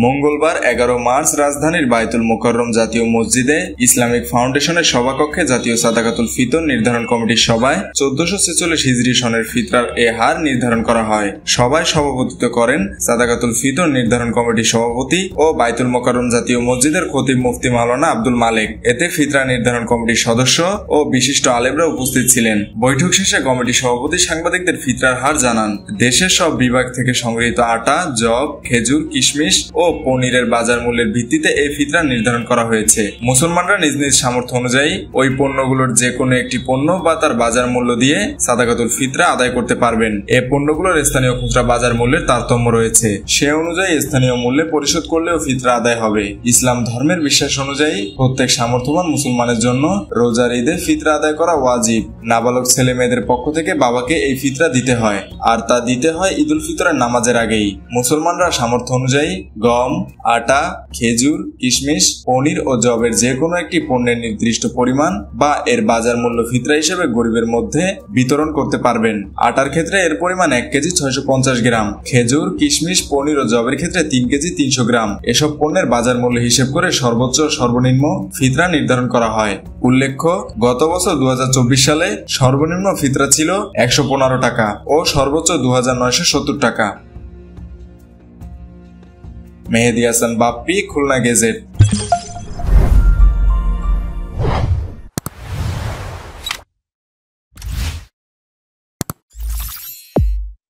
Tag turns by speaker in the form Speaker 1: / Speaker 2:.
Speaker 1: মঙ্গলবার 11 মার্চ রাজধানীর বায়তুল মোকাররম জাতীয় মসজিদে ইসলামিক ফাউন্ডেশনের সভাকক্ষে জাতীয় সাদাকাতুল ফিতর নির্ধারণ কমিটির সভায় 1446 হিজরি সনের ফিতরার এ হার নির্ধারণ করা হয়। সভায় সভাপতিত্ব করেন সাদাকাতুল ফিতর নির্ধারণ কমিটির সভাপতি ও বায়তুল মোকাররম জাতীয় মসজিদের খতিব মুফতি মাওলানা আব্দুল মালেক। এতে ফিতরা নির্ধারণ কমিটির সদস্য ও বিশিষ্ট আলেমরা উপস্থিত ছিলেন। বৈঠক শেষে কমিটির সভাপতি সাংবাদিকদের ফিতরার হার জানান। দেশের সব বিভাগ থেকে সংগৃহীত আটা, যব, খেজুর, কিশমিশ ও পনিরের বাজার মূল্যের ভিত্তিতে এই ফিতরা নির্ধারণ করা হয়েছে। মুসলমানরা নিজ নিজ সামর্থ্য অনুযায়ী ওই পণ্যগুলোর যে কোনো একটি পণ্য বা তার বাজার মূল্য দিয়ে সাদাকাতুল ফিতরা আদায় করতে পারবেন। এই পণ্যগুলোর স্থানীয় খুচরা বাজার মূল্যের তারতম্য রয়েছে, সে অনুযায়ী স্থানীয় মূল্যে পরিশোধ করলেও ফিতরা আদায় হবে। ইসলাম ধর্মের বিশ্বাস অনুযায়ী প্রত্যেক সামর্থ্যবান মুসলমানের জন্য রোজার ঈদে ফিতরা আদায় করা ওয়াজিব। নাবালক ছেলে মেয়েদের পক্ষ থেকে বাবাকে এই ফিতরা দিতে হয়, আর তা দিতে হয় ঈদুল ফিতরের নামাজের আগেই। মুসলমানরা সামর্থ্য অনুযায়ী গম, আটা, খেজুর, কিশমিশ, পনির ও জবের যে কোনো একটি পণ্যের নির্দিষ্ট পরিমাণ বা এর বাজার মূল্য ফিতরা হিসেবে গরিবের মধ্যে বিতরণ করতে পারবেন। আটার ক্ষেত্রে এর পরিমাণ 1 কেজি 650 গ্রাম, খেজুর, কিশমিশ, পনির ও জবের ক্ষেত্রে 3 কেজি 300 গ্রাম। এসব পণ্যের বাজার মূল্য হিসেব করে সর্বোচ্চ ও সর্বনিম্ন ফিতরা নির্ধারণ করা হয়। উল্লেখ্য, গত বছর 2024 সালে সর্বনিম্ন ফিতরা ছিল 115 টাকা ও সর্বোচ্চ 2970 টাকা। মেহেদী হাসান বাপ্পি, খুলনা গেজেট।